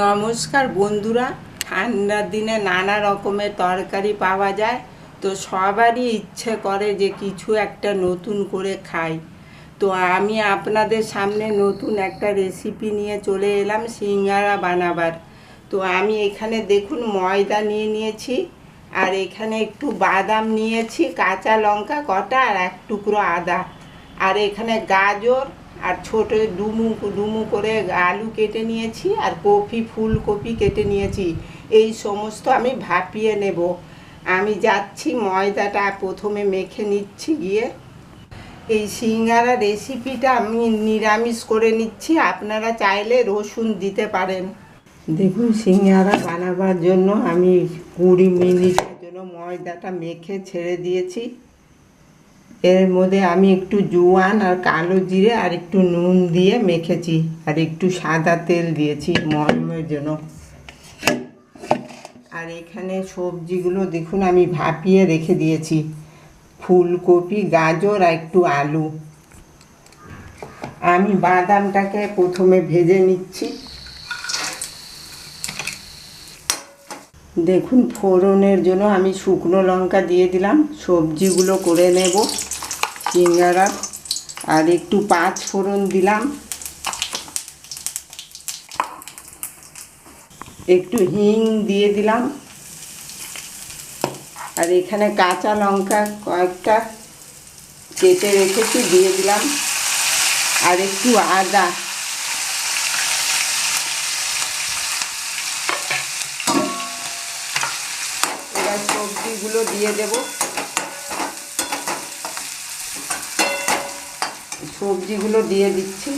নমস্কার বন্ধুরা, ঠান্ডার দিনে নানা রকমের তরকারি পাওয়া যায়, তো সবারই ইচ্ছে করে যে কিছু একটা নতুন করে খাই। তো আমি আপনাদের সামনে নতুন একটা রেসিপি নিয়ে চলে এলাম সিঙ্গারা বানাবার। তো আমি এখানে দেখুন ময়দা নিয়ে নিয়েছি, আর এখানে একটু বাদাম নিয়েছি, কাঁচা লঙ্কা কটা, আর এক টুকরো আদা, আর এখানে গাজর আর ছোট ডুমু ডুমু করে আলু কেটে নিয়েছি, আর ফুলকপি কেটে নিয়েছি। এই সমস্ত আমি ভাপিয়ে নেব। আমি যাচ্ছি ময়দাটা প্রথমে মেখে নিচ্ছি গিয়ে। এই সিঙ্গারা রেসিপিটা আমি নিরামিষ করে নিচ্ছি, আপনারা চাইলে রসুন দিতে পারেন। দেখুন সিঙ্গারা বানাবার জন্য আমি 20 মিনিটের জন্য ময়দাটা মেখে ছেড়ে দিয়েছি। এর মধ্যে আমি একটু জোয়ান আর কালো জিরে আর একটু নুন দিয়ে মেখেছি, আর একটু সাদা তেল দিয়েছি ময়মের জন্য। আর এখানে সবজিগুলো দেখুন আমি ভাপিয়ে রেখে দিয়েছি, ফুলকপি, গাজর আর একটু আলু। আমি বাদামটাকে প্রথমে ভেজে নিচ্ছি। দেখুন ফোড়নের জন্য আমি শুকনো লঙ্কা দিয়ে দিলাম। সবজিগুলো করে নেব সিঙ্গারা, আর একটু 5 ফোড়ন দিলাম, একটু হিং দিয়ে দিলাম, আর এখানে কাঁচা লঙ্কা কয়েকটা কেটে রেখেছি দিয়ে দিলাম, আর একটু আদা। এবার সবজিগুলো দিয়ে দেব। সবজিগুলো দিয়ে দিচ্ছি।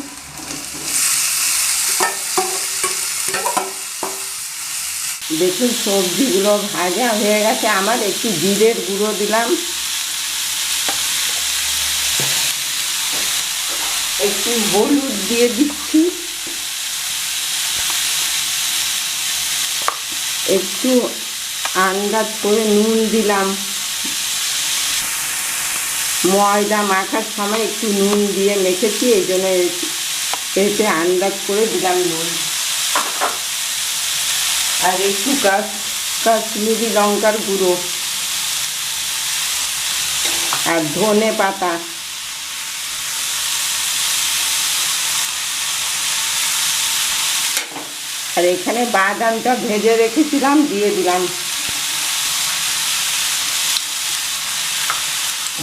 দেখুন সবজিগুলো ভাজা হয়ে গেছে আমার। একটু জিরের গুঁড়ো দিলাম, একটু হলুদ দিয়ে দিচ্ছি, একটু আন্দাজ করে নুন দিলাম। ময়দা মাখার সময় একটু নুন দিয়ে মেখেছি, এই জন্য এতে আন্দাজ করে দিলাম নুন। আর একটু কাশ্মীরি লঙ্কার গুঁড়ো আর ধনে পাতা। আর এখানে বাদামটা ভেজে রেখেছিলাম দিয়ে দিলাম,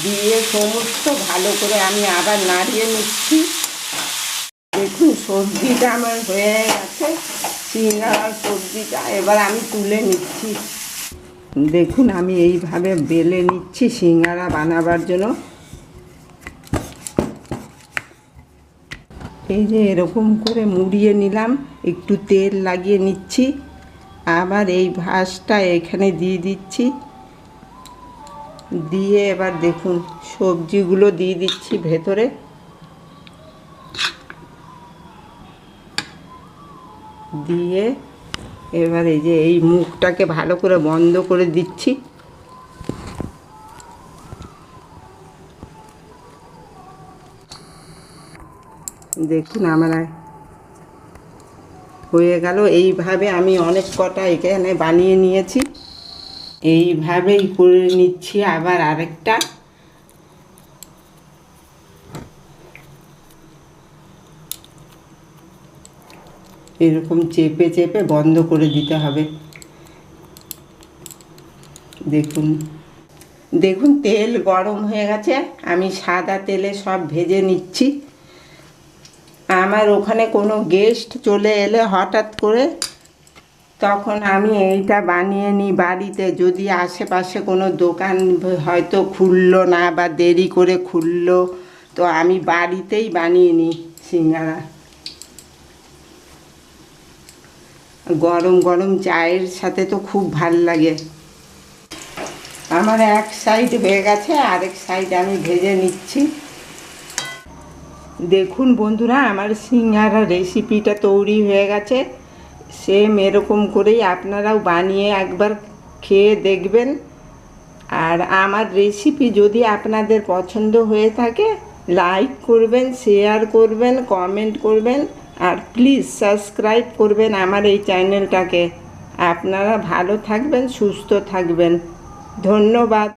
দিয়ে সমস্ত ভালো করে আমি আবার নাড়িয়ে নিচ্ছি। দেখুন সবজিটা আমার হয়ে গেছে, সিঙ্গারার সবজিটা। এবার আমি তুলে নিচ্ছি। দেখুন আমি এইভাবে বেলে নিচ্ছি সিঙ্গারা বানাবার জন্য। এই যে এরকম করে মুড়িয়ে নিলাম, একটু তেল লাগিয়ে নিচ্ছি, আবার এই ভাঁজটা এখানে দিয়ে দিচ্ছি। দিয়ে এবার দেখুন সবজিগুলো দিয়ে দিচ্ছি ভেতরে। দিয়ে এবার এই যে এই মুখটাকে ভালো করে বন্ধ করে দিচ্ছি। দেখুন আমার হয়ে গেল। এইভাবে আমি অনেক কটা এখানে বানিয়ে নিয়েছি। এইভাবেই করে নিচ্ছি আবার আরেকটা। এরকম চেপে চেপে বন্ধ করে দিতে হবে। দেখুন দেখুন তেল গরম হয়ে গেছে, আমি সাদা তেলে সব ভেজে নিচ্ছি। আমার ওখানে কোনো গেস্ট চলে এলে হঠাৎ করে, তখন আমি এইটা বানিয়ে নিই বাড়িতে। যদি আশেপাশে কোনো দোকান হয়তো খুললো না বা দেরি করে খুললো, তো আমি বাড়িতেই বানিয়ে নিই সিঙ্গারা। গরম গরম চায়ের সাথে তো খুব ভাল লাগে। আমার এক সাইড হয়ে গেছে, আরেক সাইড আমি ভেজে নিচ্ছি। দেখুন বন্ধুরা আমার সিঙ্গারা রেসিপিটা তৈরি হয়ে গেছে। সেম এরকম করেই আপনারাও বানিয়ে একবার খেয়ে দেখবেন। আর আমার রেসিপি যদি আপনাদের পছন্দ হয়ে থাকে, লাইক করবেন, শেয়ার করবেন, কমেন্ট করবেন। আর প্লিজ সাবস্ক্রাইব করবেন আমার এই চ্যানেলটাকে। আপনারা ভালো থাকবেন, সুস্থ থাকবেন। ধন্যবাদ।